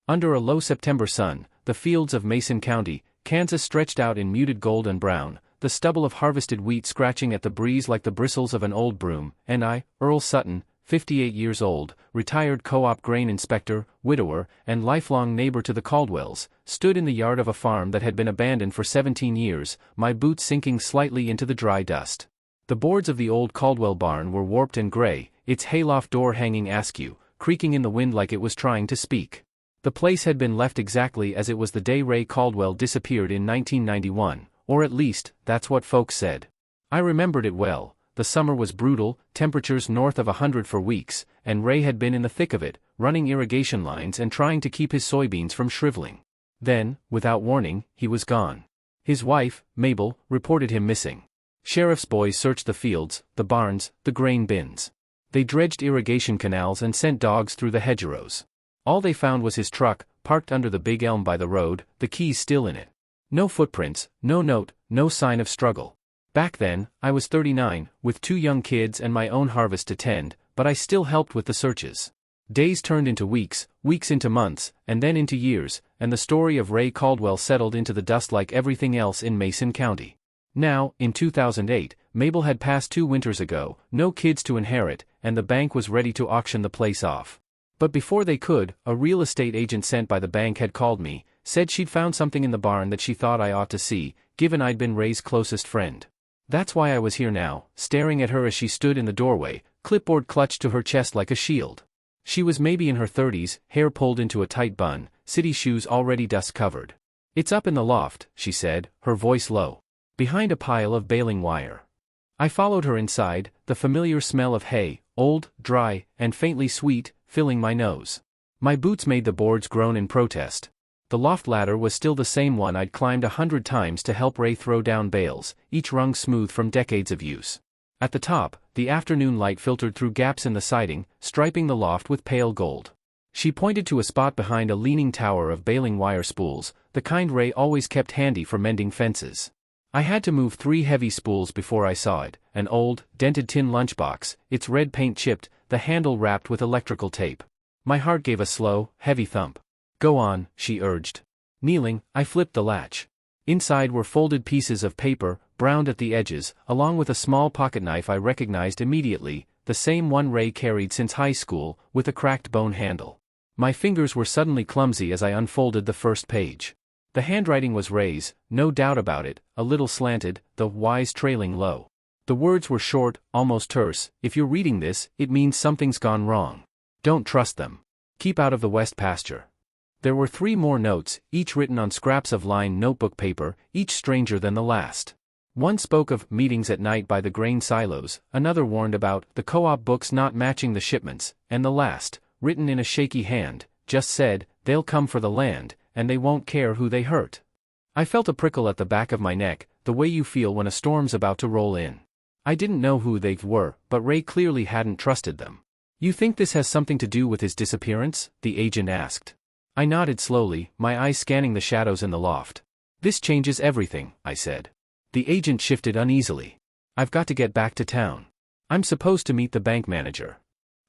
Under a low September sun, the fields of Mason County, Kansas stretched out in muted gold and brown, the stubble of harvested wheat scratching at the breeze like the bristles of an old broom, and I, Earl Sutton, 58 years old, retired co-op grain inspector, widower, and lifelong neighbor to the Caldwells, stood in the yard of a farm that had been abandoned for 17 years, my boots sinking slightly into the dry dust. The boards of the old Caldwell barn were warped and gray, its hayloft door hanging askew, creaking in the wind like it was trying to speak. The place had been left exactly as it was the day Ray Caldwell disappeared in 1991, or at least, that's what folks said. I remembered it well. The summer was brutal, temperatures north of 100 for weeks, and Ray had been in the thick of it, running irrigation lines and trying to keep his soybeans from shriveling. Then, without warning, he was gone. His wife, Mabel, reported him missing. Sheriff's boys searched the fields, the barns, the grain bins. They dredged irrigation canals and sent dogs through the hedgerows. All they found was his truck, parked under the big elm by the road, the keys still in it. No footprints, no note, no sign of struggle. Back then, I was 39, with 2 young kids and my own harvest to tend, but I still helped with the searches. Days turned into weeks, weeks into months, and then into years, and the story of Ray Caldwell settled into the dust like everything else in Mason County. Now, in 2008, Mabel had passed 2 winters ago, no kids to inherit, and the bank was ready to auction the place off. But before they could, a real estate agent sent by the bank had called me, said she'd found something in the barn that she thought I ought to see, given I'd been Ray's closest friend. That's why I was here now, staring at her as she stood in the doorway, clipboard clutched to her chest like a shield. She was maybe in her 30s, hair pulled into a tight bun, city shoes already dust-covered. "It's up in the loft," she said, her voice low. "Behind a pile of baling wire." I followed her inside, the familiar smell of hay, old, dry, and faintly sweet, filling my nose. My boots made the boards groan in protest. The loft ladder was still the same one I'd climbed 100 times to help Ray throw down bales, each rung smooth from decades of use. At the top, the afternoon light filtered through gaps in the siding, striping the loft with pale gold. She pointed to a spot behind a leaning tower of baling wire spools, the kind Ray always kept handy for mending fences. I had to move 3 heavy spools before I saw it, an old, dented tin lunchbox, its red paint chipped, the handle wrapped with electrical tape. My heart gave a slow, heavy thump. "Go on," she urged. Kneeling, I flipped the latch. Inside were folded pieces of paper, browned at the edges, along with a small pocketknife I recognized immediately, the same one Ray carried since high school, with a cracked bone handle. My fingers were suddenly clumsy as I unfolded the first page. The handwriting was Ray's, no doubt about it, a little slanted, the Y's trailing low. The words were short, almost terse. "If you're reading this, it means something's gone wrong. Don't trust them. Keep out of the west pasture." There were 3 more notes, each written on scraps of lined notebook paper, each stranger than the last. One spoke of meetings at night by the grain silos, another warned about the co-op books not matching the shipments, and the last, written in a shaky hand, just said, "They'll come for the land, and they won't care who they hurt." I felt a prickle at the back of my neck, the way you feel when a storm's about to roll in. I didn't know who they were, but Ray clearly hadn't trusted them. "You think this has something to do with his disappearance?" the agent asked. I nodded slowly, my eyes scanning the shadows in the loft. "This changes everything," I said. The agent shifted uneasily. "I've got to get back to town. I'm supposed to meet the bank manager."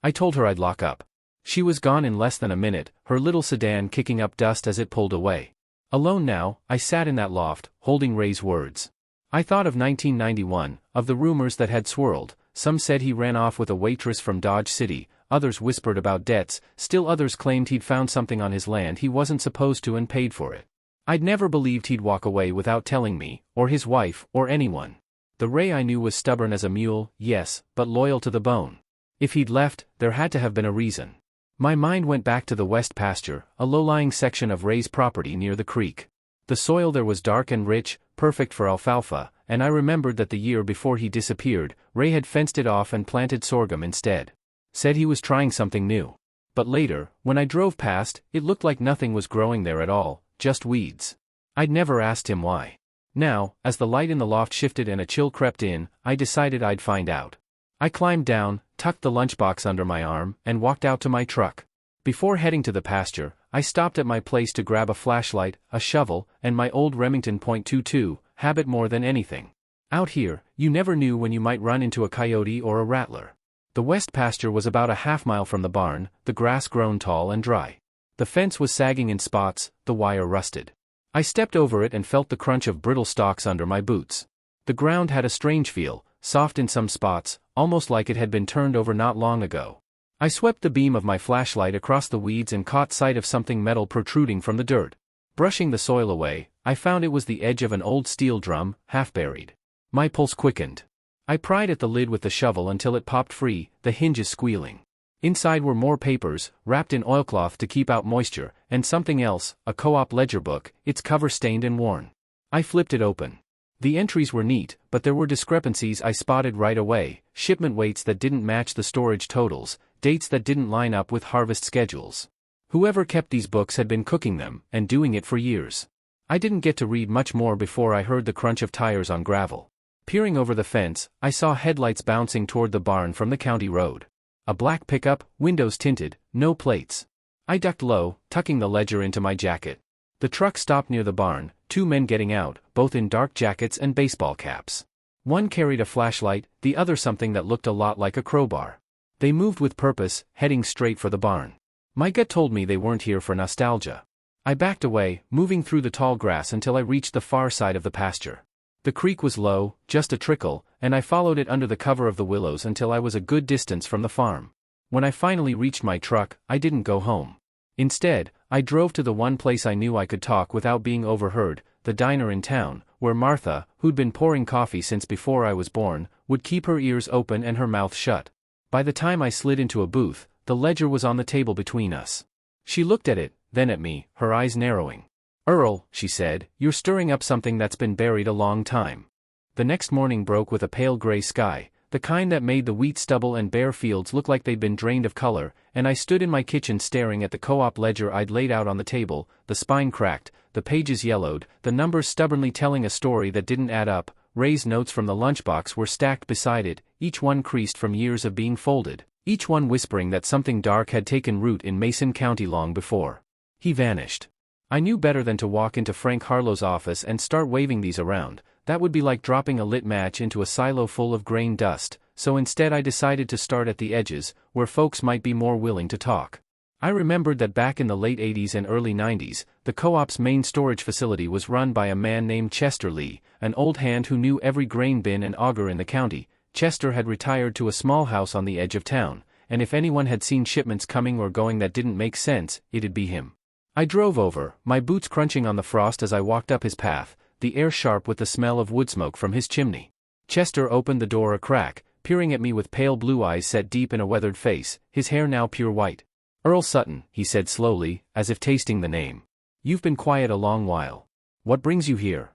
I told her I'd lock up. She was gone in less than a minute, her little sedan kicking up dust as it pulled away. Alone now, I sat in that loft, holding Ray's words. I thought of 1991, of the rumors that had swirled. Some said he ran off with a waitress from Dodge City, others whispered about debts, still others claimed he'd found something on his land he wasn't supposed to and paid for it. I'd never believed he'd walk away without telling me, or his wife, or anyone. The Ray I knew was stubborn as a mule, yes, but loyal to the bone. If he'd left, there had to have been a reason. My mind went back to the west pasture, a low-lying section of Ray's property near the creek. The soil there was dark and rich, perfect for alfalfa, and I remembered that the year before he disappeared, Ray had fenced it off and planted sorghum instead. Said he was trying something new. But later, when I drove past, it looked like nothing was growing there at all, just weeds. I'd never asked him why. Now, as the light in the loft shifted and a chill crept in, I decided I'd find out. I climbed down, tucked the lunchbox under my arm, and walked out to my truck. Before heading to the pasture, I stopped at my place to grab a flashlight, a shovel, and my old Remington .22, habit more than anything. Out here, you never knew when you might run into a coyote or a rattler. The west pasture was about a half-mile from the barn, the grass grown tall and dry. The fence was sagging in spots, the wire rusted. I stepped over it and felt the crunch of brittle stalks under my boots. The ground had a strange feel, soft in some spots, almost like it had been turned over not long ago. I swept the beam of my flashlight across the weeds and caught sight of something metal protruding from the dirt. Brushing the soil away, I found it was the edge of an old steel drum, half buried. My pulse quickened. I pried at the lid with the shovel until it popped free, the hinges squealing. Inside were more papers, wrapped in oilcloth to keep out moisture, and something else, a co-op ledger book, its cover stained and worn. I flipped it open. The entries were neat, but there were discrepancies I spotted right away, shipment weights that didn't match the storage totals, dates that didn't line up with harvest schedules. Whoever kept these books had been cooking them, and doing it for years. I didn't get to read much more before I heard the crunch of tires on gravel. Peering over the fence, I saw headlights bouncing toward the barn from the county road. A black pickup, windows tinted, no plates. I ducked low, tucking the ledger into my jacket. The truck stopped near the barn, two men getting out, both in dark jackets and baseball caps. One carried a flashlight, the other something that looked a lot like a crowbar. They moved with purpose, heading straight for the barn. My gut told me they weren't here for nostalgia. I backed away, moving through the tall grass until I reached the far side of the pasture. The creek was low, just a trickle, and I followed it under the cover of the willows until I was a good distance from the farm. When I finally reached my truck, I didn't go home. Instead, I drove to the one place I knew I could talk without being overheard, the diner in town, where Martha, who'd been pouring coffee since before I was born, would keep her ears open and her mouth shut. By the time I slid into a booth, the ledger was on the table between us. She looked at it, then at me, her eyes narrowing. "Earl," she said, "you're stirring up something that's been buried a long time." The next morning broke with a pale gray sky, the kind that made the wheat stubble and bare fields look like they'd been drained of color, and I stood in my kitchen staring at the co-op ledger I'd laid out on the table, the spine cracked, the pages yellowed, the numbers stubbornly telling a story that didn't add up. Ray's notes from the lunchbox were stacked beside it, each one creased from years of being folded, each one whispering that something dark had taken root in Mason County long before. He vanished. I knew better than to walk into Frank Harlow's office and start waving these around. That would be like dropping a lit match into a silo full of grain dust, so instead I decided to start at the edges, where folks might be more willing to talk. I remembered that back in the late 80s and early 90s, the co-op's main storage facility was run by a man named Chester Lee, an old hand who knew every grain bin and auger in the county. Chester had retired to a small house on the edge of town, and if anyone had seen shipments coming or going that didn't make sense, it'd be him. I drove over, my boots crunching on the frost as I walked up his path, the air sharp with the smell of wood smoke from his chimney. Chester opened the door a crack, peering at me with pale blue eyes set deep in a weathered face, his hair now pure white. "Earl Sutton," he said slowly, as if tasting the name. "You've been quiet a long while. What brings you here?"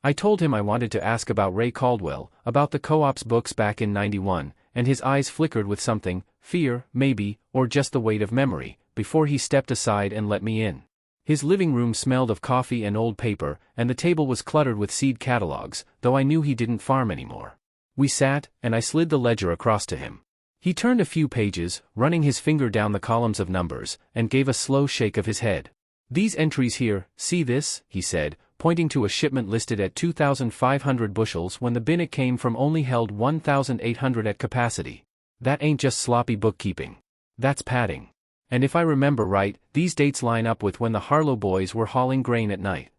I told him I wanted to ask about Ray Caldwell, about the co-op's books back in '91, and his eyes flickered with something, fear, maybe, or just the weight of memory, before he stepped aside and let me in. His living room smelled of coffee and old paper, and the table was cluttered with seed catalogs, though I knew he didn't farm anymore. We sat, and I slid the ledger across to him. He turned a few pages, running his finger down the columns of numbers, and gave a slow shake of his head. "These entries here, see this?" he said, pointing to a shipment listed at 2,500 bushels when the bin it came from only held 1,800 at capacity. That ain't just sloppy bookkeeping. That's padding. And if I remember right, these dates line up with when the Harlow boys were hauling grain at night.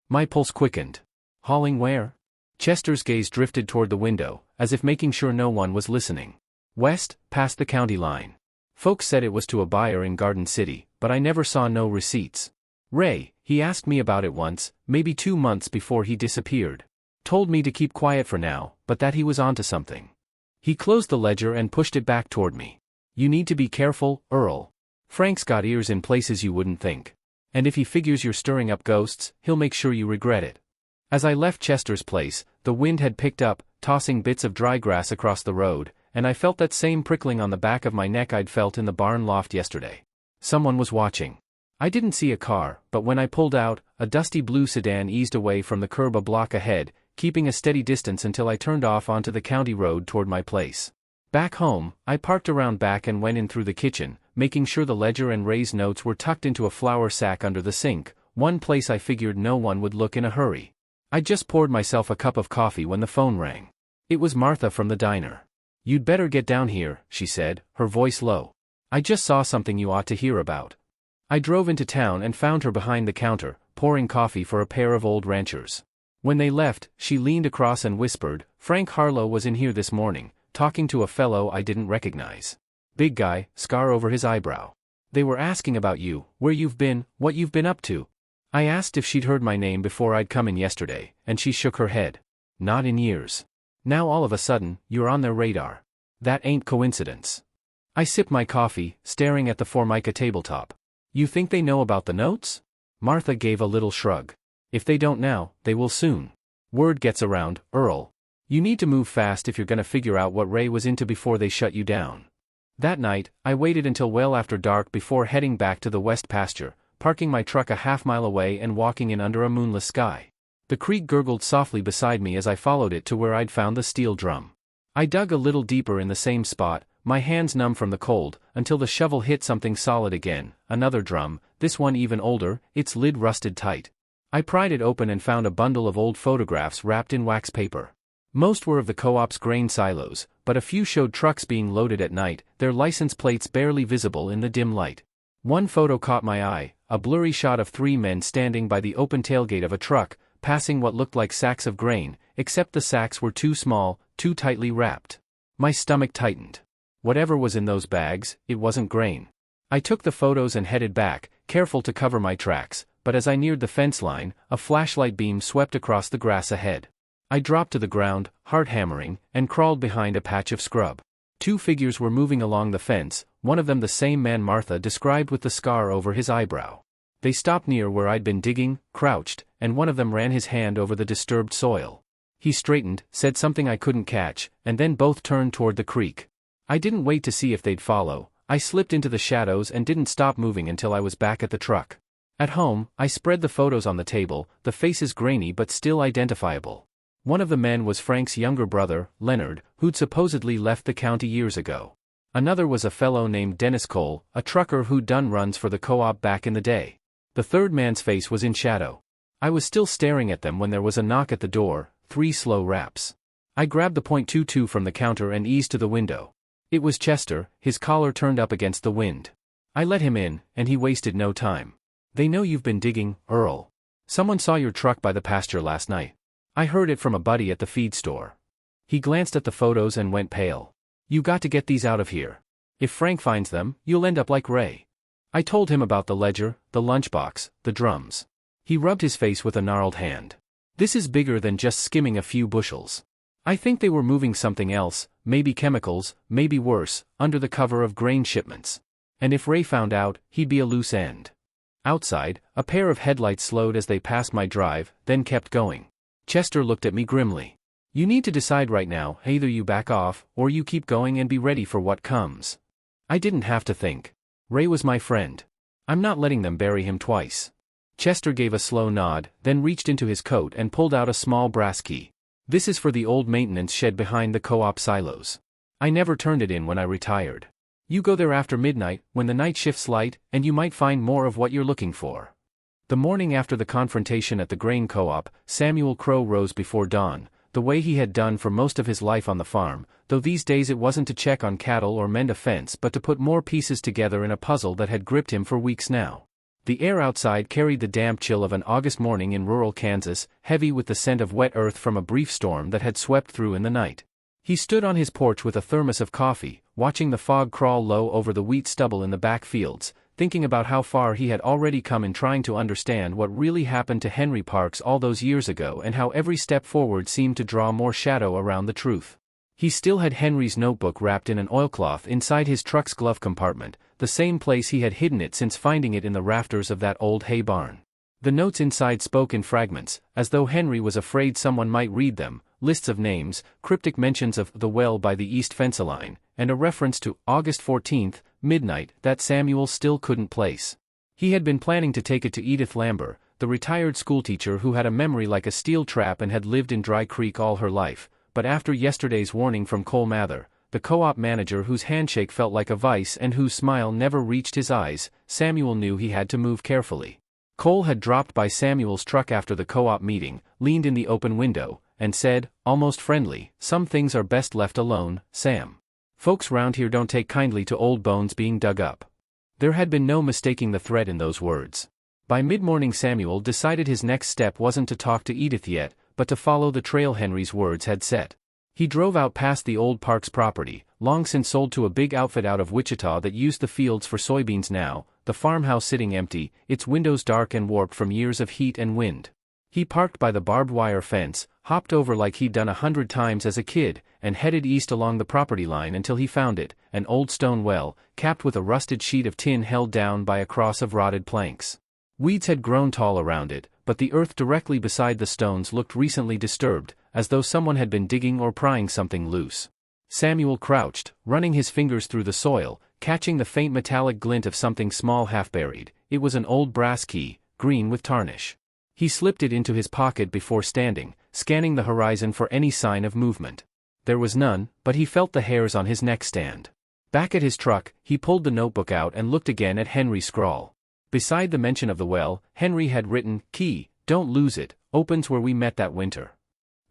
My pulse quickened. Hauling where? Chester's gaze drifted toward the window, as if making sure no one was listening. "West, past the county line. Folks said it was to a buyer in Garden City, but I never saw no receipts. Ray, he asked me about it once, maybe 2 months before he disappeared. Told me to keep quiet for now, but that he was onto something." He closed the ledger and pushed it back toward me. "You need to be careful, Earl. Frank's got ears in places you wouldn't think. And if he figures you're stirring up ghosts, he'll make sure you regret it." As I left Chester's place, the wind had picked up, tossing bits of dry grass across the road, and I felt that same prickling on the back of my neck I'd felt in the barn loft yesterday. Someone was watching. I didn't see a car, but when I pulled out, a dusty blue sedan eased away from the curb a block ahead, keeping a steady distance until I turned off onto the county road toward my place. Back home, I parked around back and went in through the kitchen, making sure the ledger and Ray's notes were tucked into a flour sack under the sink, one place I figured no one would look in a hurry. I just poured myself a cup of coffee when the phone rang. It was Martha from the diner. "You'd better get down here," she said, her voice low. "I just saw something you ought to hear about." I drove into town and found her behind the counter, pouring coffee for a pair of old ranchers. When they left, she leaned across and whispered, "Frank Harlow was in here this morning, talking to a fellow I didn't recognize. Big guy, scar over his eyebrow. They were asking about you, where you've been, what you've been up to." I asked if she'd heard my name before I'd come in yesterday, and she shook her head. "Not in years. Now all of a sudden, you're on their radar. That ain't coincidence." I sipped my coffee, staring at the Formica tabletop. "You think they know about the notes?" Martha gave a little shrug. "If they don't now, they will soon. Word gets around, Earl. You need to move fast if you're gonna figure out what Ray was into before they shut you down." That night, I waited until well after dark before heading back to the west pasture, parking my truck a half-mile away and walking in under a moonless sky. The creek gurgled softly beside me as I followed it to where I'd found the steel drum. I dug a little deeper in the same spot, my hands numb from the cold, until the shovel hit something solid again, another drum, this one even older, its lid rusted tight. I pried it open and found a bundle of old photographs wrapped in wax paper. Most were of the co-op's grain silos, but a few showed trucks being loaded at night, their license plates barely visible in the dim light. One photo caught my eye, a blurry shot of 3 men standing by the open tailgate of a truck, passing what looked like sacks of grain, except the sacks were too small, too tightly wrapped. My stomach tightened. Whatever was in those bags, it wasn't grain. I took the photos and headed back, careful to cover my tracks, but as I neared the fence line, a flashlight beam swept across the grass ahead. I dropped to the ground, heart hammering, and crawled behind a patch of scrub. 2 figures were moving along the fence, one of them the same man Martha described with the scar over his eyebrow. They stopped near where I'd been digging, crouched, and one of them ran his hand over the disturbed soil. He straightened, said something I couldn't catch, and then both turned toward the creek. I didn't wait to see if they'd follow. I slipped into the shadows and didn't stop moving until I was back at the truck. At home, I spread the photos on the table, the faces grainy but still identifiable. One of the men was Frank's younger brother, Leonard, who'd supposedly left the county years ago. Another was a fellow named Dennis Cole, a trucker who'd done runs for the co-op back in the day. The third man's face was in shadow. I was still staring at them when there was a knock at the door, 3 slow raps. I grabbed the .22 from the counter and eased to the window. It was Chester, his collar turned up against the wind. I let him in, and he wasted no time. "They know you've been digging, Earl. Someone saw your truck by the pasture last night. I heard it from a buddy at the feed store." He glanced at the photos and went pale. "You got to get these out of here. If Frank finds them, you'll end up like Ray." I told him about the ledger, the lunchbox, the drums. He rubbed his face with a gnarled hand. "This is bigger than just skimming a few bushels. I think they were moving something else, maybe chemicals, maybe worse, under the cover of grain shipments. And if Ray found out, he'd be a loose end." Outside, a pair of headlights slowed as they passed my drive, then kept going. Chester looked at me grimly. "You need to decide right now, either you back off, or you keep going and be ready for what comes." I didn't have to think. Ray was my friend. I'm not letting them bury him twice. Chester gave a slow nod, then reached into his coat and pulled out a small brass key. "This is for the old maintenance shed behind the co-op silos. I never turned it in when I retired. You go there after midnight, when the night shift's light, and you might find more of what you're looking for." The morning after the confrontation at the grain co-op, Samuel Crow rose before dawn, the way he had done for most of his life on the farm, though these days it wasn't to check on cattle or mend a fence but to put more pieces together in a puzzle that had gripped him for weeks now. The air outside carried the damp chill of an August morning in rural Kansas, heavy with the scent of wet earth from a brief storm that had swept through in the night. He stood on his porch with a thermos of coffee, watching the fog crawl low over the wheat stubble in the back fields, thinking about how far he had already come in trying to understand what really happened to Henry Parks all those years ago and how every step forward seemed to draw more shadow around the truth. He still had Henry's notebook wrapped in an oilcloth inside his truck's glove compartment, the same place he had hidden it since finding it in the rafters of that old hay barn. The notes inside spoke in fragments, as though Henry was afraid someone might read them, lists of names, cryptic mentions of the well by the east fence line, and a reference to August 14th, midnight, that Samuel still couldn't place. He had been planning to take it to Edith Lamber, the retired schoolteacher who had a memory like a steel trap and had lived in Dry Creek all her life, but after yesterday's warning from Cole Mather, the co-op manager whose handshake felt like a vice and whose smile never reached his eyes, Samuel knew he had to move carefully. Cole had dropped by Samuel's truck after the co-op meeting, leaned in the open window, and said, almost friendly, "Some things are best left alone, Sam. Folks round here don't take kindly to old bones being dug up." There had been no mistaking the threat in those words. By mid-morning Samuel decided his next step wasn't to talk to Edith yet, but to follow the trail Henry's words had set. He drove out past the old Parks property, long since sold to a big outfit out of Wichita that used the fields for soybeans now, the farmhouse sitting empty, its windows dark and warped from years of heat and wind. He parked by the barbed wire fence, hopped over like he'd done 100 times as a kid, and headed east along the property line until he found it, an old stone well, capped with a rusted sheet of tin held down by a cross of rotted planks. Weeds had grown tall around it, but the earth directly beside the stones looked recently disturbed, as though someone had been digging or prying something loose. Samuel crouched, running his fingers through the soil, catching the faint metallic glint of something small half-buried. It was an old brass key, green with tarnish. He slipped it into his pocket before standing, scanning the horizon for any sign of movement. There was none, but he felt the hairs on his neck stand. Back at his truck, he pulled the notebook out and looked again at Henry's scrawl. Beside the mention of the well, Henry had written, "Key, don't lose it, opens where we met that winter."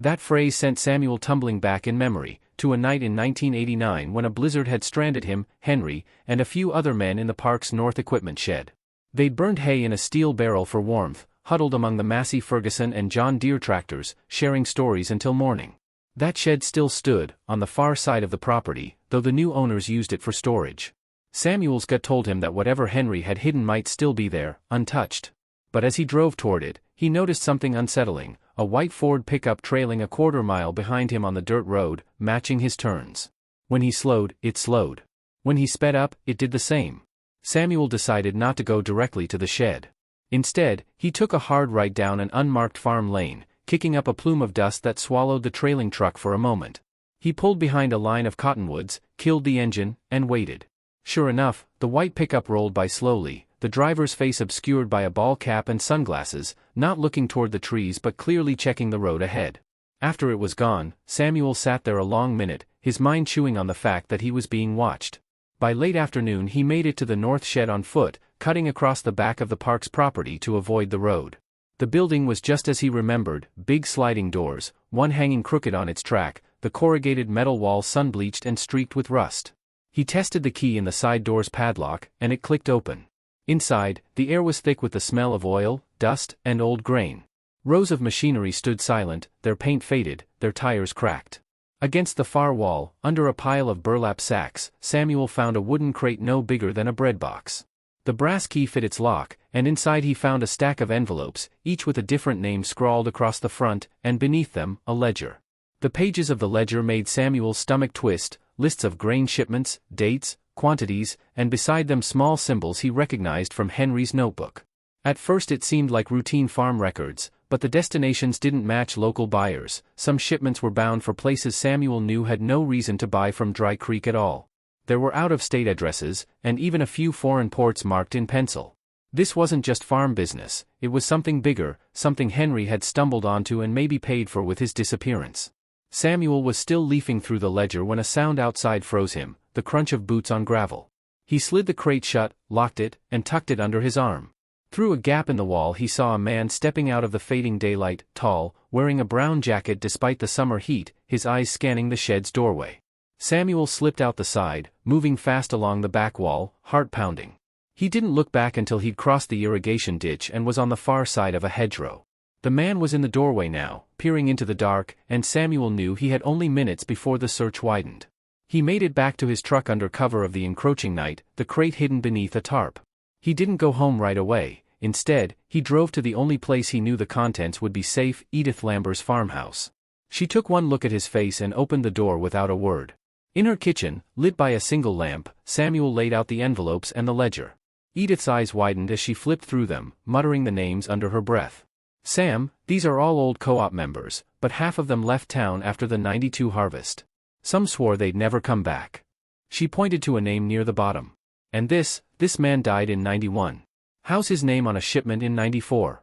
That phrase sent Samuel tumbling back in memory, to a night in 1989 when a blizzard had stranded him, Henry, and a few other men in the park's north equipment shed. They'd burned hay in a steel barrel for warmth, huddled among the Massey Ferguson and John Deere tractors, sharing stories until morning. That shed still stood, on the far side of the property, though the new owners used it for storage. Samuel's gut told him that whatever Henry had hidden might still be there, untouched. But as he drove toward it, he noticed something unsettling, a white Ford pickup trailing a quarter-mile behind him on the dirt road, matching his turns. When he slowed, it slowed. When he sped up, it did the same. Samuel decided not to go directly to the shed. Instead, he took a hard right down an unmarked farm lane, kicking up a plume of dust that swallowed the trailing truck for a moment. He pulled behind a line of cottonwoods, killed the engine, and waited. Sure enough, the white pickup rolled by slowly, the driver's face obscured by a ball cap and sunglasses, not looking toward the trees but clearly checking the road ahead. After it was gone, Samuel sat there a long minute, his mind chewing on the fact that he was being watched. By late afternoon he made it to the north shed on foot, cutting across the back of the park's property to avoid the road. The building was just as he remembered, big sliding doors, one hanging crooked on its track, the corrugated metal wall sun-bleached and streaked with rust. He tested the key in the side door's padlock, and it clicked open. Inside, the air was thick with the smell of oil, dust, and old grain. Rows of machinery stood silent, their paint faded, their tires cracked. Against the far wall, under a pile of burlap sacks, Samuel found a wooden crate no bigger than a bread box. The brass key fit its lock, and inside he found a stack of envelopes, each with a different name scrawled across the front, and beneath them, a ledger. The pages of the ledger made Samuel's stomach twist, lists of grain shipments, dates, quantities, and beside them small symbols he recognized from Henry's notebook. At first it seemed like routine farm records, but the destinations didn't match local buyers. Some shipments were bound for places Samuel knew had no reason to buy from Dry Creek at all. There were out-of-state addresses, and even a few foreign ports marked in pencil. This wasn't just farm business, it was something bigger, something Henry had stumbled onto and maybe paid for with his disappearance. Samuel was still leafing through the ledger when a sound outside froze him, the crunch of boots on gravel. He slid the crate shut, locked it, and tucked it under his arm. Through a gap in the wall he saw a man stepping out of the fading daylight, tall, wearing a brown jacket despite the summer heat, his eyes scanning the shed's doorway. Samuel slipped out the side, moving fast along the back wall, heart pounding. He didn't look back until he'd crossed the irrigation ditch and was on the far side of a hedgerow. The man was in the doorway now, peering into the dark, and Samuel knew he had only minutes before the search widened. He made it back to his truck under cover of the encroaching night, the crate hidden beneath a tarp. He didn't go home right away. Instead, he drove to the only place he knew the contents would be safe, Edith Lamber's farmhouse. She took one look at his face and opened the door without a word. In her kitchen, lit by a single lamp, Samuel laid out the envelopes and the ledger. Edith's eyes widened as she flipped through them, muttering the names under her breath. "Sam, these are all old co-op members, but half of them left town after the '92 harvest. Some swore they'd never come back." She pointed to a name near the bottom. "And this man died in '91. How's his name on a shipment in '94?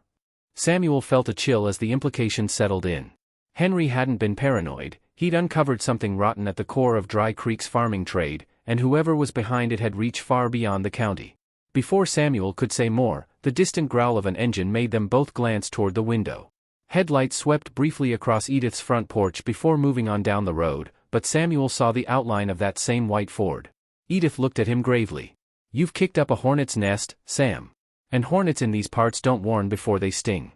Samuel felt a chill as the implications settled in. Henry hadn't been paranoid, he'd uncovered something rotten at the core of Dry Creek's farming trade, and whoever was behind it had reached far beyond the county. Before Samuel could say more, the distant growl of an engine made them both glance toward the window. Headlights swept briefly across Edith's front porch before moving on down the road, but Samuel saw the outline of that same white Ford. Edith looked at him gravely. "You've kicked up a hornet's nest, Sam. And hornets in these parts don't warn before they sting."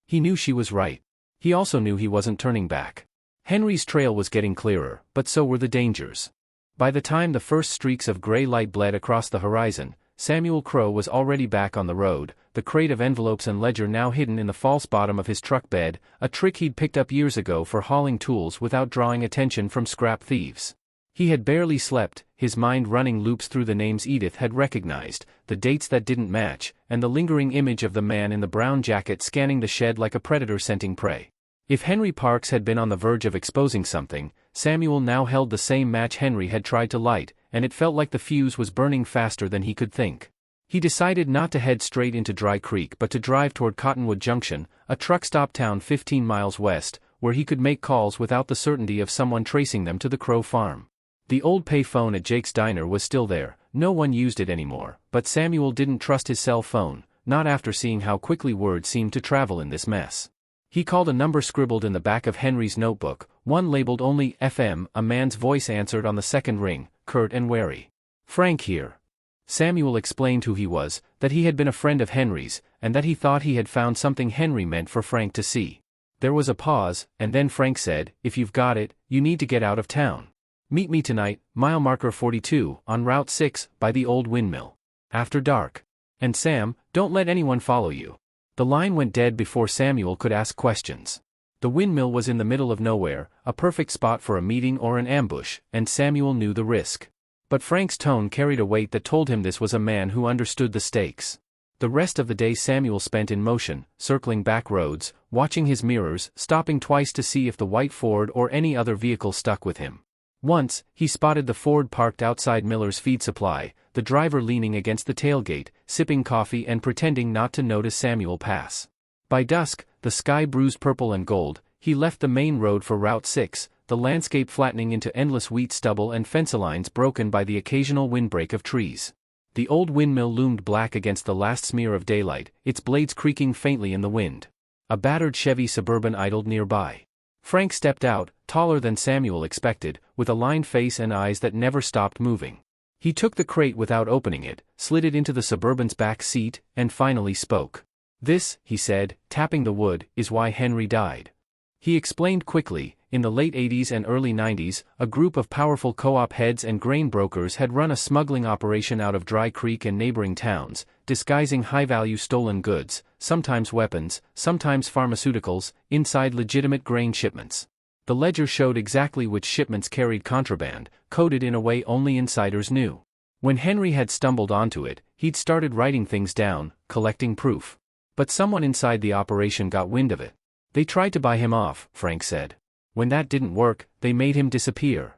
He knew she was right. He also knew he wasn't turning back. Henry's trail was getting clearer, but so were the dangers. By the time the first streaks of gray light bled across the horizon, Samuel Crow was already back on the road, the crate of envelopes and ledger now hidden in the false bottom of his truck bed, a trick he'd picked up years ago for hauling tools without drawing attention from scrap thieves. He had barely slept, his mind running loops through the names Edith had recognized, the dates that didn't match, and the lingering image of the man in the brown jacket scanning the shed like a predator scenting prey. If Henry Parks had been on the verge of exposing something, Samuel now held the same match Henry had tried to light, and it felt like the fuse was burning faster than he could think. He decided not to head straight into Dry Creek but to drive toward Cottonwood Junction, a truck stop town 15 miles west, where he could make calls without the certainty of someone tracing them to the Crow farm. The old pay phone at Jake's Diner was still there, no one used it anymore, but Samuel didn't trust his cell phone, not after seeing how quickly word seemed to travel in this mess. He called a number scribbled in the back of Henry's notebook, one labeled only FM. A man's voice answered on the second ring, curt and wary. "Frank here." Samuel explained who he was, that he had been a friend of Henry's, and that he thought he had found something Henry meant for Frank to see. There was a pause, and then Frank said, "If you've got it, you need to get out of town. Meet me tonight, mile marker 42, on Route 6, by the old windmill. After dark. And Sam, don't let anyone follow you." The line went dead before Samuel could ask questions. The windmill was in the middle of nowhere, a perfect spot for a meeting or an ambush, and Samuel knew the risk. But Frank's tone carried a weight that told him this was a man who understood the stakes. The rest of the day Samuel spent in motion, circling back roads, watching his mirrors, stopping twice to see if the white Ford or any other vehicle stuck with him. Once, he spotted the Ford parked outside Miller's Feed Supply, the driver leaning against the tailgate, sipping coffee and pretending not to notice Samuel pass. By dusk, the sky bruised purple and gold, he left the main road for Route 6, the landscape flattening into endless wheat stubble and fence lines broken by the occasional windbreak of trees. The old windmill loomed black against the last smear of daylight, its blades creaking faintly in the wind. A battered Chevy Suburban idled nearby. Frank stepped out, taller than Samuel expected, with a lined face and eyes that never stopped moving. He took the crate without opening it, slid it into the Suburban's back seat, and finally spoke. "This," he said, tapping the wood, "is why Henry died." He explained quickly, in the late 80s and early 90s, a group of powerful co-op heads and grain brokers had run a smuggling operation out of Dry Creek and neighboring towns, disguising high-value stolen goods, sometimes weapons, sometimes pharmaceuticals, inside legitimate grain shipments. The ledger showed exactly which shipments carried contraband, coded in a way only insiders knew. When Henry had stumbled onto it, he'd started writing things down, collecting proof. But someone inside the operation got wind of it. "They tried to buy him off," Frank said. "When that didn't work, they made him disappear."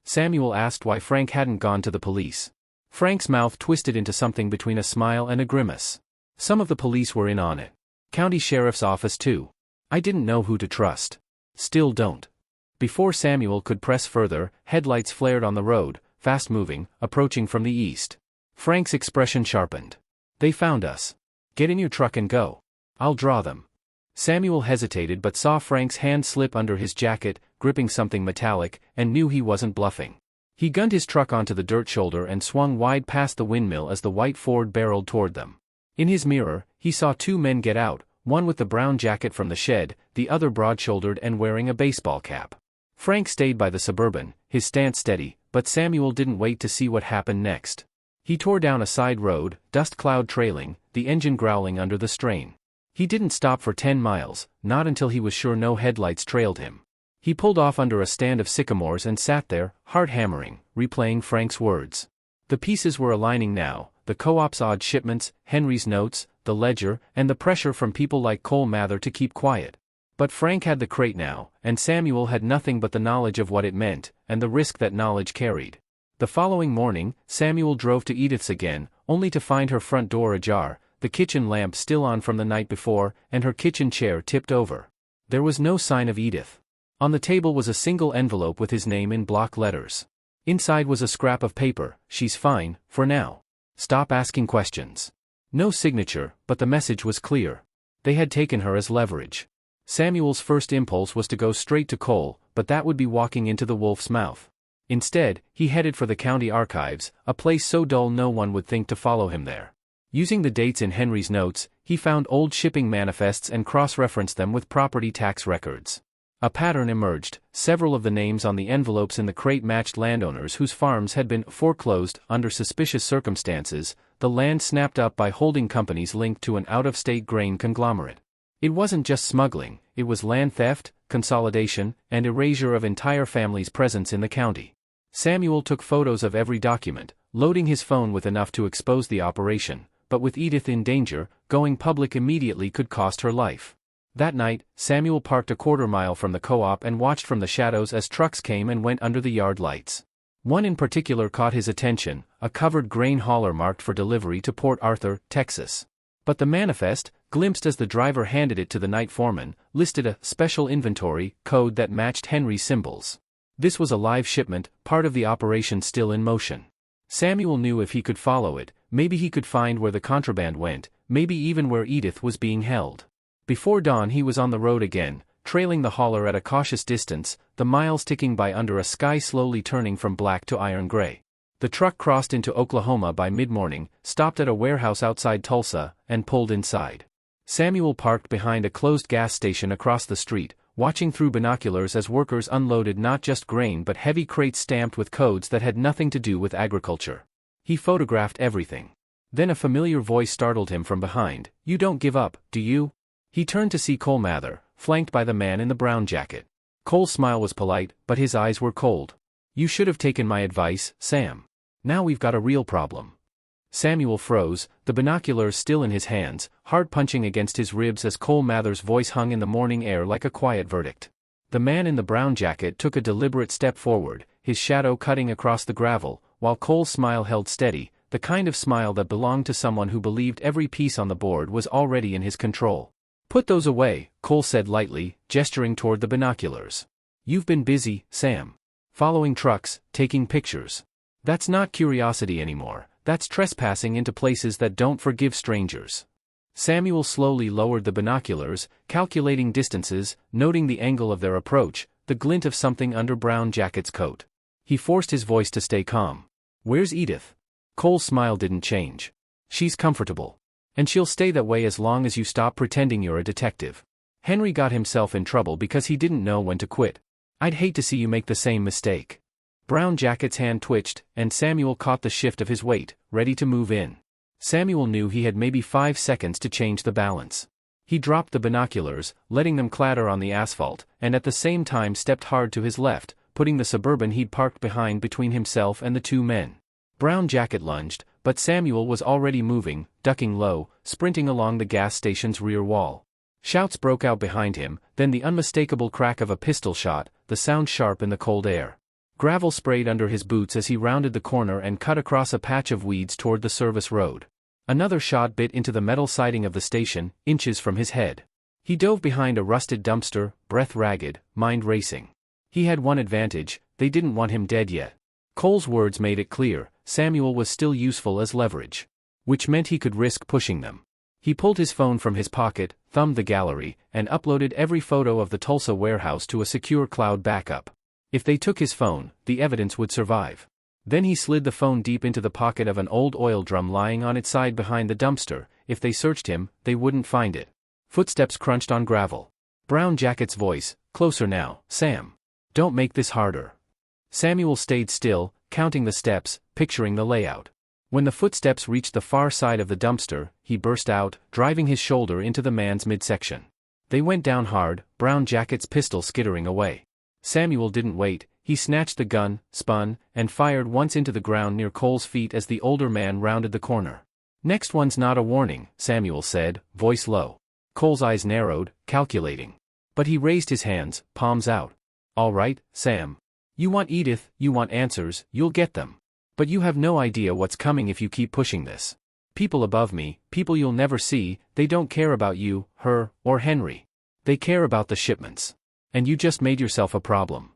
Samuel asked why Frank hadn't gone to the police. Frank's mouth twisted into something between a smile and a grimace. "Some of the police were in on it. County Sheriff's Office too. I didn't know who to trust. Still don't." Before Samuel could press further, headlights flared on the road, fast-moving, approaching from the east. Frank's expression sharpened. "They found us. Get in your truck and go. I'll draw them." Samuel hesitated but saw Frank's hand slip under his jacket, gripping something metallic, and knew he wasn't bluffing. He gunned his truck onto the dirt shoulder and swung wide past the windmill as the white Ford barreled toward them. In his mirror, he saw two men get out, one with the brown jacket from the shed, the other broad-shouldered and wearing a baseball cap. Frank stayed by the Suburban, his stance steady, but Samuel didn't wait to see what happened next. He tore down a side road, dust cloud trailing, the engine growling under the strain. He didn't stop for 10 miles, not until he was sure no headlights trailed him. He pulled off under a stand of sycamores and sat there, heart hammering, replaying Frank's words. The pieces were aligning now, the co-op's odd shipments, Henry's notes, the ledger, and the pressure from people like Cole Mather to keep quiet. But Frank had the crate now, and Samuel had nothing but the knowledge of what it meant, and the risk that knowledge carried. The following morning, Samuel drove to Edith's again, only to find her front door ajar, the kitchen lamp still on from the night before, and her kitchen chair tipped over. There was no sign of Edith. On the table was a single envelope with his name in block letters. Inside was a scrap of paper, "She's fine, for now. Stop asking questions." No signature, but the message was clear. They had taken her as leverage. Samuel's first impulse was to go straight to Cole, but that would be walking into the wolf's mouth. Instead, he headed for the county archives, a place so dull no one would think to follow him there. Using the dates in Henry's notes, he found old shipping manifests and cross-referenced them with property tax records. A pattern emerged. Several of the names on the envelopes in the crate matched landowners whose farms had been foreclosed under suspicious circumstances, the land snapped up by holding companies linked to an out-of-state grain conglomerate. It wasn't just smuggling, it was land theft, consolidation, and erasure of entire families' presence in the county. Samuel took photos of every document, loading his phone with enough to expose the operation, but with Edith in danger, going public immediately could cost her life. That night, Samuel parked a quarter-mile from the co-op and watched from the shadows as trucks came and went under the yard lights. One in particular caught his attention, a covered grain hauler marked for delivery to Port Arthur, Texas. But the manifest, glimpsed as the driver handed it to the night foreman, listed a special inventory code that matched Henry's symbols. This was a live shipment, part of the operation still in motion. Samuel knew if he could follow it, maybe he could find where the contraband went, maybe even where Edith was being held. Before dawn he was on the road again, trailing the hauler at a cautious distance, the miles ticking by under a sky slowly turning from black to iron gray. The truck crossed into Oklahoma by mid-morning, stopped at a warehouse outside Tulsa, and pulled inside. Samuel parked behind a closed gas station across the street, watching through binoculars as workers unloaded not just grain but heavy crates stamped with codes that had nothing to do with agriculture. He photographed everything. Then a familiar voice startled him from behind. "You don't give up, do you?" He turned to see Cole Mather, flanked by the man in the brown jacket. Cole's smile was polite, but his eyes were cold. "You should have taken my advice, Sam. Now we've got a real problem." Samuel froze, the binoculars still in his hands, heart punching against his ribs as Cole Mather's voice hung in the morning air like a quiet verdict. The man in the brown jacket took a deliberate step forward, his shadow cutting across the gravel, while Cole's smile held steady, the kind of smile that belonged to someone who believed every piece on the board was already in his control. "Put those away," Cole said lightly, gesturing toward the binoculars. "You've been busy, Sam. Following trucks, taking pictures. That's not curiosity anymore, that's trespassing into places that don't forgive strangers." Samuel slowly lowered the binoculars, calculating distances, noting the angle of their approach, the glint of something under Brown Jacket's coat. He forced his voice to stay calm. "Where's Edith?" Cole's smile didn't change. "She's comfortable. And she'll stay that way as long as you stop pretending you're a detective. Henry got himself in trouble because he didn't know when to quit. I'd hate to see you make the same mistake." Brown Jacket's hand twitched, and Samuel caught the shift of his weight, ready to move in. Samuel knew he had maybe 5 seconds to change the balance. He dropped the binoculars, letting them clatter on the asphalt, and at the same time stepped hard to his left, putting the Suburban he'd parked behind between himself and the two men. Brown Jacket lunged, but Samuel was already moving, ducking low, sprinting along the gas station's rear wall. Shouts broke out behind him, then the unmistakable crack of a pistol shot, the sound sharp in the cold air. Gravel sprayed under his boots as he rounded the corner and cut across a patch of weeds toward the service road. Another shot bit into the metal siding of the station, inches from his head. He dove behind a rusted dumpster, breath ragged, mind racing. He had one advantage: they didn't want him dead yet. Cole's words made it clear, Samuel was still useful as leverage. Which meant he could risk pushing them. He pulled his phone from his pocket, thumbed the gallery, and uploaded every photo of the Tulsa warehouse to a secure cloud backup. If they took his phone, the evidence would survive. Then he slid the phone deep into the pocket of an old oil drum lying on its side behind the dumpster. If they searched him, they wouldn't find it. Footsteps crunched on gravel. Brown Jacket's voice: "Closer now, Sam. Don't make this harder." Samuel stayed still, counting the steps, picturing the layout. When the footsteps reached the far side of the dumpster, he burst out, driving his shoulder into the man's midsection. They went down hard, Brown Jacket's pistol skittering away. Samuel didn't wait. He snatched the gun, spun, and fired once into the ground near Cole's feet as the older man rounded the corner. "Next one's not a warning," Samuel said, voice low. Cole's eyes narrowed, calculating. But he raised his hands, palms out. "All right, Sam. You want Edith, you want answers, you'll get them. But you have no idea what's coming if you keep pushing this. People above me, people you'll never see, they don't care about you, her, or Henry. They care about the shipments. And you just made yourself a problem."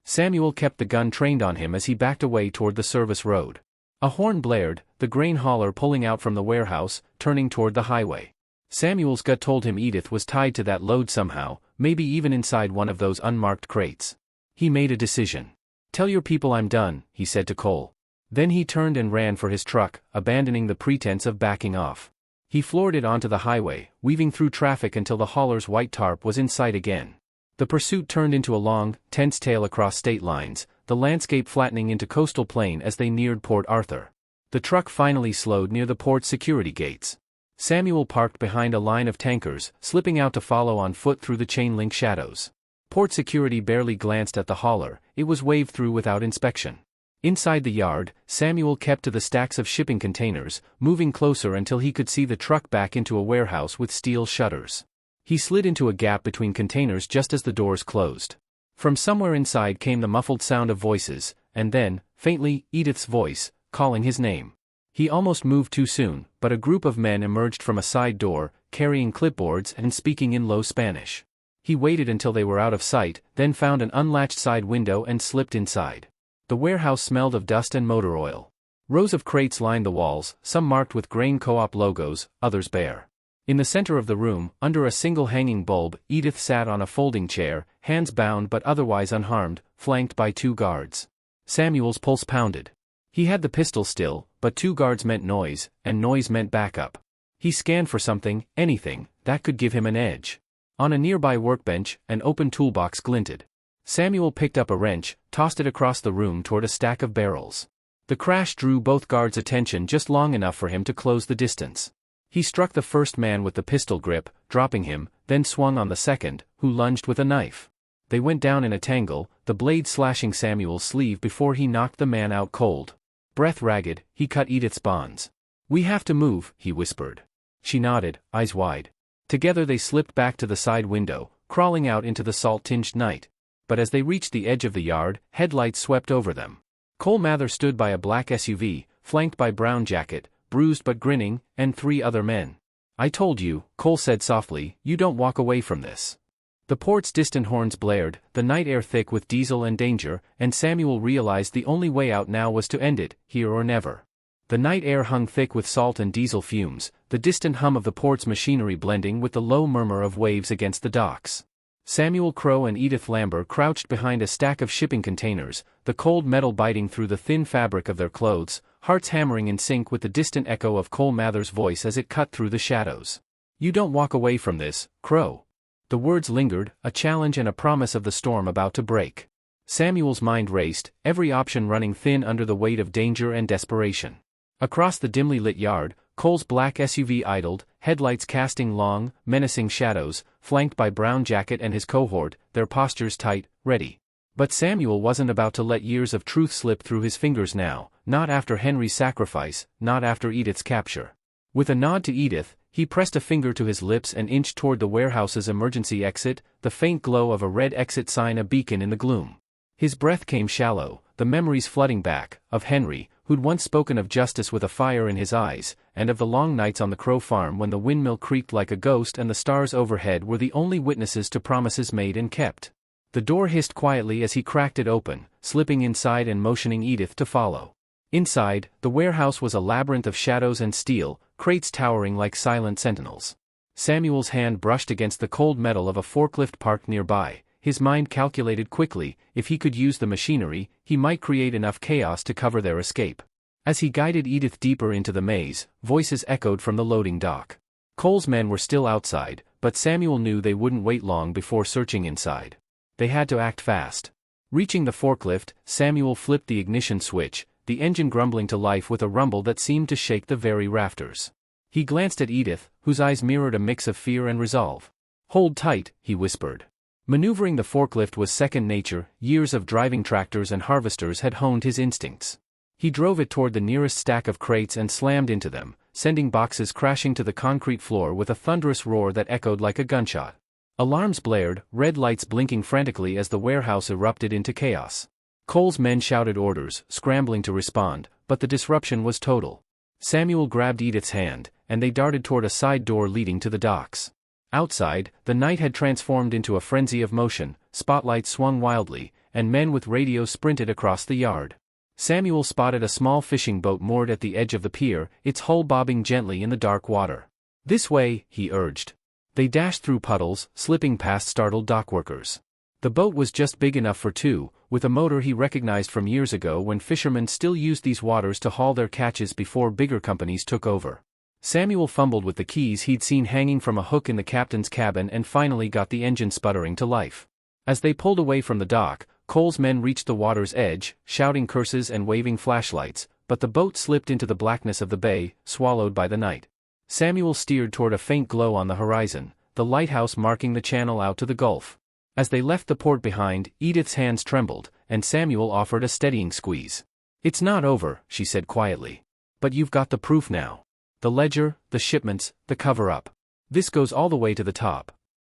Samuel kept the gun trained on him as he backed away toward the service road. A horn blared, the grain hauler pulling out from the warehouse, turning toward the highway. Samuel's gut told him Edith was tied to that load somehow, maybe even inside one of those unmarked crates. He made a decision. "Tell your people I'm done," he said to Cole. Then he turned and ran for his truck, abandoning the pretense of backing off. He floored it onto the highway, weaving through traffic until the hauler's white tarp was in sight again. The pursuit turned into a long, tense tale across state lines, the landscape flattening into coastal plain as they neared Port Arthur. The truck finally slowed near the port's security gates. Samuel parked behind a line of tankers, slipping out to follow on foot through the chain-link shadows. Port security barely glanced at the hauler, it was waved through without inspection. Inside the yard, Samuel kept to the stacks of shipping containers, moving closer until he could see the truck back into a warehouse with steel shutters. He slid into a gap between containers just as the doors closed. From somewhere inside came the muffled sound of voices, and then, faintly, Edith's voice, calling his name. He almost moved too soon, but a group of men emerged from a side door, carrying clipboards and speaking in low Spanish. He waited until they were out of sight, then found an unlatched side window and slipped inside. The warehouse smelled of dust and motor oil. Rows of crates lined the walls, some marked with grain co-op logos, others bare. In the center of the room, under a single hanging bulb, Edith sat on a folding chair, hands bound but otherwise unharmed, flanked by 2 guards. Samuel's pulse pounded. He had the pistol still, but 2 guards meant noise, and noise meant backup. He scanned for something, anything, that could give him an edge. On a nearby workbench, an open toolbox glinted. Samuel picked up a wrench, tossed it across the room toward a stack of barrels. The crash drew both guards' attention just long enough for him to close the distance. He struck the first man with the pistol grip, dropping him, then swung on the second, who lunged with a knife. They went down in a tangle, the blade slashing Samuel's sleeve before he knocked the man out cold. Breath ragged, he cut Edith's bonds. "We have to move," he whispered. She nodded, eyes wide. Together they slipped back to the side window, crawling out into the salt-tinged night. But as they reached the edge of the yard, headlights swept over them. Cole Mather stood by a black SUV, flanked by Brown Jacket, bruised but grinning, and 3 other men. "I told you," Cole said softly, "you don't walk away from this." The port's distant horns blared, the night air thick with diesel and danger, and Samuel realized the only way out now was to end it, here or never. The night air hung thick with salt and diesel fumes, the distant hum of the port's machinery blending with the low murmur of waves against the docks. Samuel Crowe and Edith Lambert crouched behind a stack of shipping containers, the cold metal biting through the thin fabric of their clothes, hearts hammering in sync with the distant echo of Cole Mather's voice as it cut through the shadows. "You don't walk away from this, Crowe." The words lingered, a challenge and a promise of the storm about to break. Samuel's mind raced, every option running thin under the weight of danger and desperation. Across the dimly lit yard, Cole's black SUV idled, headlights casting long, menacing shadows, flanked by Brown Jacket and his cohort, their postures tight, ready. But Samuel wasn't about to let years of truth slip through his fingers now, not after Henry's sacrifice, not after Edith's capture. With a nod to Edith, he pressed a finger to his lips and inched toward the warehouse's emergency exit, the faint glow of a red exit sign a beacon in the gloom. His breath came shallow, the memories flooding back, of Henry, who'd once spoken of justice with a fire in his eyes, and of the long nights on the Crow farm when the windmill creaked like a ghost and the stars overhead were the only witnesses to promises made and kept. The door hissed quietly as he cracked it open, slipping inside and motioning Edith to follow. Inside, the warehouse was a labyrinth of shadows and steel, crates towering like silent sentinels. Samuel's hand brushed against the cold metal of a forklift parked nearby. His mind calculated quickly, if he could use the machinery, he might create enough chaos to cover their escape. As he guided Edith deeper into the maze, voices echoed from the loading dock. Cole's men were still outside, but Samuel knew they wouldn't wait long before searching inside. They had to act fast. Reaching the forklift, Samuel flipped the ignition switch, the engine grumbling to life with a rumble that seemed to shake the very rafters. He glanced at Edith, whose eyes mirrored a mix of fear and resolve. "Hold tight," he whispered. Maneuvering the forklift was second nature, years of driving tractors and harvesters had honed his instincts. He drove it toward the nearest stack of crates and slammed into them, sending boxes crashing to the concrete floor with a thunderous roar that echoed like a gunshot. Alarms blared, red lights blinking frantically as the warehouse erupted into chaos. Cole's men shouted orders, scrambling to respond, but the disruption was total. Samuel grabbed Edith's hand, and they darted toward a side door leading to the docks. Outside, the night had transformed into a frenzy of motion, spotlights swung wildly, and men with radios sprinted across the yard. Samuel spotted a small fishing boat moored at the edge of the pier, its hull bobbing gently in the dark water. "This way," he urged. They dashed through puddles, slipping past startled dockworkers. The boat was just big enough for 2, with a motor he recognized from years ago when fishermen still used these waters to haul their catches before bigger companies took over. Samuel fumbled with the keys he'd seen hanging from a hook in the captain's cabin and finally got the engine sputtering to life. As they pulled away from the dock, Cole's men reached the water's edge, shouting curses and waving flashlights, but the boat slipped into the blackness of the bay, swallowed by the night. Samuel steered toward a faint glow on the horizon, the lighthouse marking the channel out to the Gulf. As they left the port behind, Edith's hands trembled, and Samuel offered a steadying squeeze. "It's not over," she said quietly. "But you've got the proof now. The ledger, the shipments, the cover-up. This goes all the way to the top."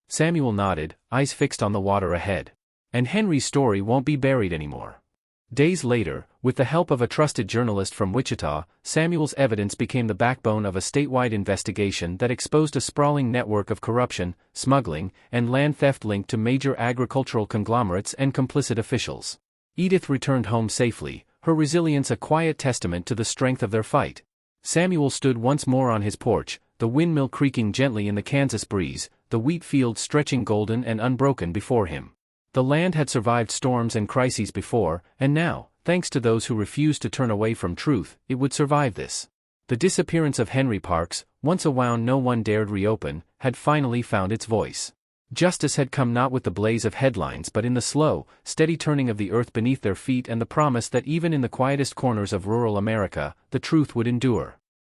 Samuel nodded, eyes fixed on the water ahead. "And Henry's story won't be buried anymore." Days later, with the help of a trusted journalist from Wichita, Samuel's evidence became the backbone of a statewide investigation that exposed a sprawling network of corruption, smuggling, and land theft linked to major agricultural conglomerates and complicit officials. Edith returned home safely, her resilience a quiet testament to the strength of their fight. Samuel stood once more on his porch, the windmill creaking gently in the Kansas breeze, the wheat field stretching golden and unbroken before him. The land had survived storms and crises before, and now, thanks to those who refused to turn away from truth, it would survive this. The disappearance of Henry Parks, once a wound no one dared reopen, had finally found its voice. Justice had come not with the blaze of headlines but in the slow, steady turning of the earth beneath their feet and the promise that even in the quietest corners of rural America, the truth would endure.